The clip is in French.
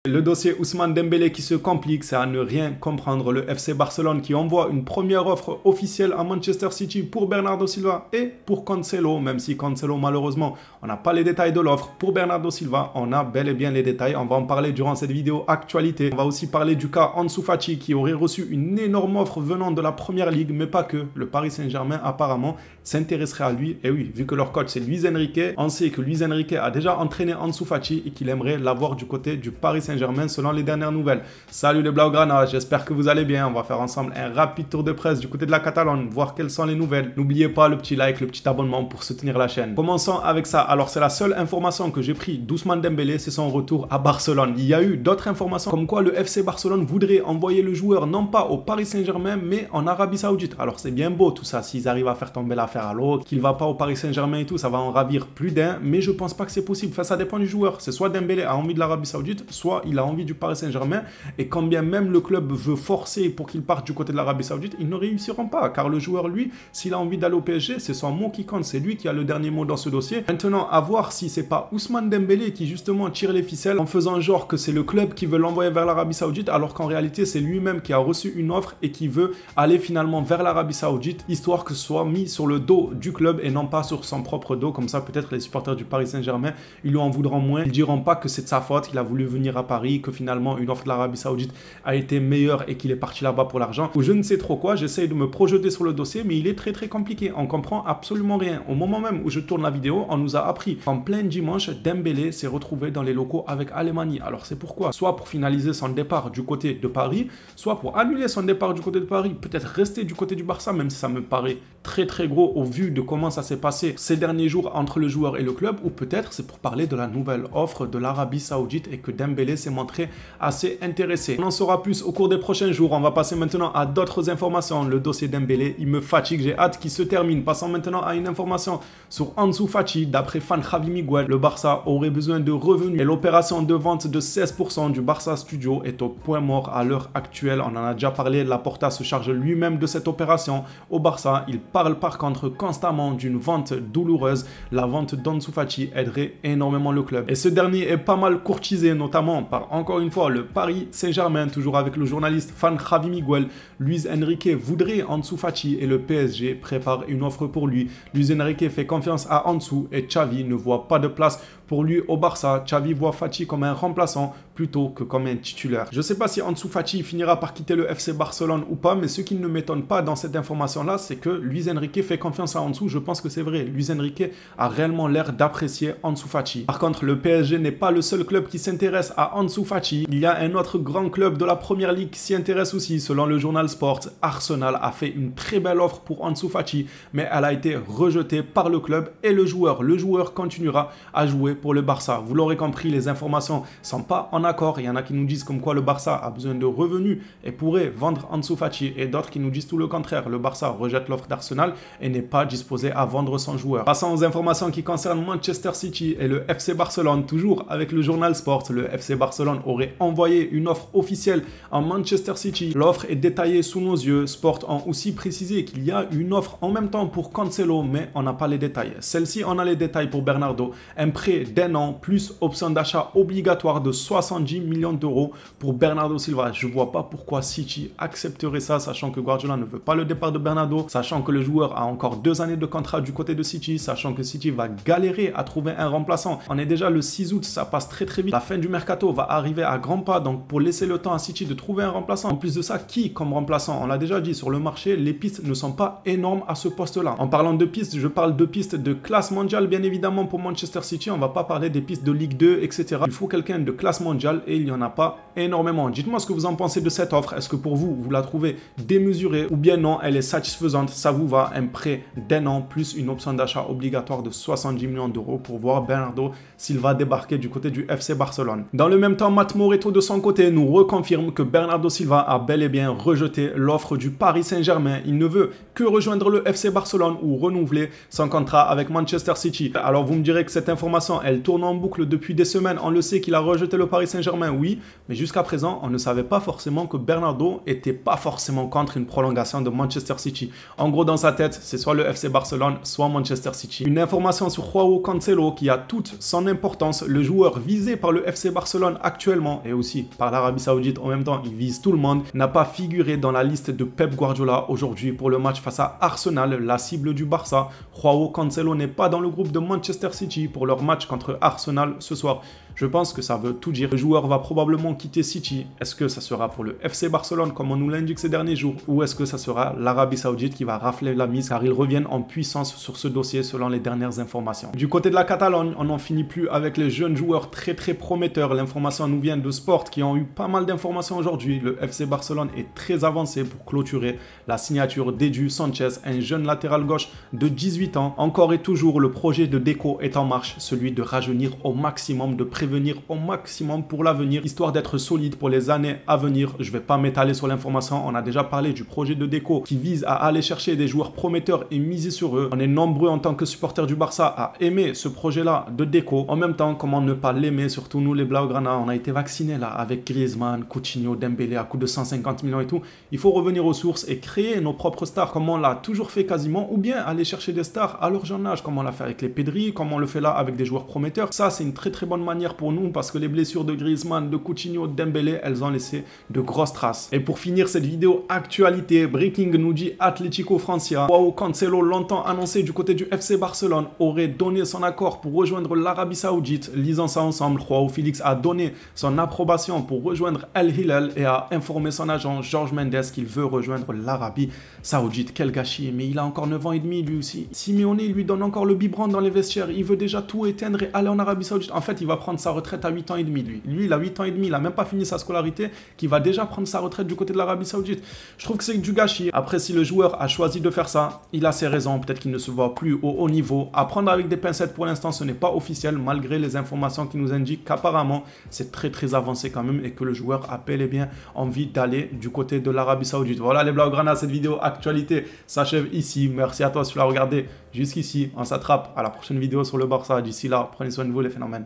Le dossier Ousmane Dembélé qui se complique, c'est à ne rien comprendre. Le FC Barcelone qui envoie une première offre officielle à Manchester City pour Bernardo Silva et pour Cancelo, même si Cancelo malheureusement on n'a pas les détails de l'offre. Pour Bernardo Silva, on a bel et bien les détails, on va en parler durant cette vidéo actualité. On va aussi parler du cas Ansu Fati qui aurait reçu une énorme offre venant de la Première Ligue, mais pas que. Le Paris Saint-Germain apparemment s'intéresserait à lui, et oui, vu que leur coach c'est Luis Enrique, on sait que Luis Enrique a déjà entraîné Ansu Fati et qu'il aimerait l'avoir du côté du Paris Saint-Germain selon les dernières nouvelles. Salut les Blaugrana, j'espère que vous allez bien. On va faire ensemble un rapide tour de presse du côté de la Catalogne, voir quelles sont les nouvelles. N'oubliez pas le petit like, le petit abonnement pour soutenir la chaîne. Commençons avec ça. Alors c'est la seule information que j'ai prise d'Ousmane Dembélé, c'est son retour à Barcelone. Il y a eu d'autres informations comme quoi le FC Barcelone voudrait envoyer le joueur non pas au Paris Saint-Germain mais en Arabie Saoudite. Alors c'est bien beau tout ça, s'ils arrivent à faire tomber l'affaire à l'eau, qu'il va pas au Paris Saint-Germain et tout, ça va en ravir plus d'un, mais je pense pas que c'est possible. Enfin, ça dépend du joueur. C'est soit Dembélé a envie de l'Arabie Saoudite, soit il a envie du Paris Saint-Germain, et quand bien même le club veut forcer pour qu'il parte du côté de l'Arabie Saoudite, ils ne réussiront pas, car le joueur, lui, s'il a envie d'aller au PSG, c'est son mot qui compte, c'est lui qui a le dernier mot dans ce dossier. Maintenant, à voir si c'est pas Ousmane Dembélé qui justement tire les ficelles en faisant genre que c'est le club qui veut l'envoyer vers l'Arabie Saoudite, alors qu'en réalité c'est lui-même qui a reçu une offre et qui veut aller finalement vers l'Arabie Saoudite, histoire que ce soit mis sur le dos du club et non pas sur son propre dos. Comme ça, peut-être les supporters du Paris Saint-Germain, ils lui en voudront moins, ils diront pas que c'est de sa faute, qu'il a voulu venir à Paris, que finalement une offre de l'Arabie Saoudite a été meilleure et qu'il est parti là-bas pour l'argent, ou je ne sais trop quoi. J'essaye de me projeter sur le dossier, mais il est très compliqué, on comprend absolument rien. Au moment même où je tourne la vidéo, on nous a appris en plein dimanche, Dembélé s'est retrouvé dans les locaux avec Alemany. Alors c'est pourquoi, soit pour finaliser son départ du côté de Paris, soit pour annuler son départ du côté de Paris, peut-être rester du côté du Barça, même si ça me paraît très gros au vu de comment ça s'est passé ces derniers jours entre le joueur et le club, ou peut-être c'est pour parler de la nouvelle offre de l'Arabie Saoudite et que Dembélé s'est montré assez intéressé. On en saura plus au cours des prochains jours. On va passer maintenant à d'autres informations. Le dossier Dembélé, il me fatigue, j'ai hâte qu'il se termine. Passons maintenant à une information sur Ansu Fati. D'après fan Javi Miguel, le Barça aurait besoin de revenus et l'opération de vente de 16% du Barça Studio est au point mort à l'heure actuelle. On en a déjà parlé, Laporta se charge lui-même de cette opération au Barça. Il parle par contre constamment d'une vente douloureuse. La vente d'Ansu Fati aiderait énormément le club. Et ce dernier est pas mal courtisé, notamment par, encore une fois, le Paris Saint-Germain, toujours avec le journaliste fan Javi Miguel. Luis Enrique voudrait Ansu Fati et le PSG prépare une offre pour lui. Luis Enrique fait confiance à Ansu et Xavi ne voit pas de place pour lui au Barça. Xavi voit Fati comme un remplaçant plutôt que comme un titulaire. Je ne sais pas si Ansu Fati finira par quitter le FC Barcelone ou pas, mais ce qui ne m'étonne pas dans cette information-là, c'est que Luis Enrique fait confiance à Ansu. Je pense que c'est vrai. Luis Enrique a réellement l'air d'apprécier Ansu Fati. Par contre, le PSG n'est pas le seul club qui s'intéresse à Ansu Fati. Il y a un autre grand club de la Première Ligue qui s'y intéresse aussi. Selon le journal Sport, Arsenal a fait une très belle offre pour Ansu Fati, mais elle a été rejetée par le club et le joueur. Le joueur continuera à jouer pour le Barça. Vous l'aurez compris, les informations sont pas en accord. Il y en a qui nous disent comme quoi le Barça a besoin de revenus et pourrait vendre Ansu Fati, et d'autres qui nous disent tout le contraire. Le Barça rejette l'offre d'Arsenal et n'est pas disposé à vendre son joueur. Passons aux informations qui concernent Manchester City et le FC Barcelone. Toujours avec le journal Sport, le FC Barcelone aurait envoyé une offre officielle à Manchester City. L'offre est détaillée sous nos yeux. Sport ont aussi précisé qu'il y a une offre en même temps pour Cancelo, mais on n'a pas les détails. Celle-ci, on a les détails pour Bernardo. Un prêt d'1 an plus option d'achat obligatoire de 70 millions d'euros pour Bernardo Silva. Je vois pas pourquoi City accepterait ça, sachant que Guardiola ne veut pas le départ de Bernardo, sachant que le joueur a encore 2 années de contrat du côté de City, sachant que City va galérer à trouver un remplaçant. On est déjà le 6 août, ça passe très vite. La fin du mercato va arriver à grands pas, donc pour laisser le temps à City de trouver un remplaçant. En plus de ça, qui comme remplaçant? On l'a déjà dit, sur le marché, les pistes ne sont pas énormes à ce poste-là. En parlant de pistes, je parle de pistes de classe mondiale, bien évidemment, pour Manchester City. On va pas parler des pistes de Ligue 2, etc. Il faut quelqu'un de classe mondiale et il n'y en a pas énormément. Dites-moi ce que vous en pensez de cette offre. Est-ce que pour vous, vous la trouvez démesurée ou bien non, elle est satisfaisante? Ça vous va? Un prêt d'1 an plus une option d'achat obligatoire de 70 millions d'euros pour voir Bernardo Silva débarquer du côté du FC Barcelone. Dans le même temps, Matt Moretto de son côté nous reconfirme que Bernardo Silva a bel et bien rejeté l'offre du Paris Saint-Germain. Il ne veut que rejoindre le FC Barcelone ou renouveler son contrat avec Manchester City. Alors vous me direz que cette information elle tourne en boucle depuis des semaines. On le sait qu'il a rejeté le Paris Saint-Germain, oui, mais jusqu'à présent, on ne savait pas forcément que Bernardo était pas forcément contre une prolongation de Manchester City. En gros, dans sa tête, c'est soit le FC Barcelone, soit Manchester City. Une information sur Joao Cancelo qui a toute son importance. Le joueur visé par le FC Barcelone actuellement et aussi par l'Arabie Saoudite en même temps, il vise tout le monde, n'a pas figuré dans la liste de Pep Guardiola aujourd'hui pour le match face à Arsenal, la cible du Barça. Joao Cancelo n'est pas dans le groupe de Manchester City pour leur match contre Arsenal ce soir. Je pense que ça veut tout dire. Le joueur va probablement quitter City. Est-ce que ça sera pour le FC Barcelone comme on nous l'indique ces derniers jours ou est-ce que ça sera l'Arabie Saoudite qui va rafler la mise car ils reviennent en puissance sur ce dossier selon les dernières informations. Du côté de la Catalogne, on n'en finit plus avec les jeunes joueurs très prometteurs. L'information nous vient de Sport qui ont eu pas mal d'informations aujourd'hui. Le FC Barcelone est très avancé pour clôturer la signature d'Edu Sanchez, un jeune latéral gauche de 18 ans. Encore et toujours, le projet de Deco est en marche, celui de rajeunir au maximum, de prévenir au maximum pour l'avenir, histoire d'être solide pour les années à venir. Je ne vais pas m'étaler sur l'information, on a déjà parlé du projet de Deco qui vise à aller chercher des joueurs prometteurs et miser sur eux. On est nombreux en tant que supporters du Barça à aimer ce projet-là de Deco. En même temps, comment ne pas l'aimer, surtout nous les Blaugrana, on a été vaccinés là avec Griezmann, Coutinho, Dembélé à coût de 150 millions et tout. Il faut revenir aux sources et créer nos propres stars comme on l'a toujours fait quasiment, ou bien aller chercher des stars à leur jeune âge comme on l'a fait avec les Pedri, comme on le fait là avec des joueurs prometteurs. Ça, c'est une très bonne manière pour nous parce que les blessures de Griezmann, de Coutinho, de Dembélé, elles ont laissé de grosses traces. Et pour finir cette vidéo actualité, Breaking nous dit Atlético Francia. Joao Cancelo, longtemps annoncé du côté du FC Barcelone, aurait donné son accord pour rejoindre l'Arabie Saoudite. Lisant ça ensemble, Joao Félix a donné son approbation pour rejoindre Al Hilal et a informé son agent Jorge Mendes qu'il veut rejoindre l'Arabie Saoudite. Quel gâchis, mais il a encore 9 ans et demi lui aussi. Simeone lui donne encore le biberon dans les vestiaires, il veut déjà tout éteindre et aller en Arabie Saoudite. En fait, il va prendre sa retraite à 8 ans et demi lui. Lui, il a 8 ans et demi, il a même pas fini sa scolarité, qui va déjà prendre sa retraite du côté de l'Arabie Saoudite. Je trouve que c'est du gâchis. Après, si le joueur a choisi de faire ça, il a ses raisons, peut-être qu'il ne se voit plus au haut niveau. À prendre avec des pincettes pour l'instant, ce n'est pas officiel, malgré les informations qui nous indiquent qu'apparemment, c'est très avancé quand même et que le joueur a bel et bien envie d'aller du côté de l'Arabie Saoudite. Voilà les Blaugrana, cette vidéo actualité s'achève ici. Merci à toi si tu l'as regardé jusqu'ici. On s'attrape à la prochaine vidéo sur le Barça. D'ici là, prenez soin de vous les phénomènes.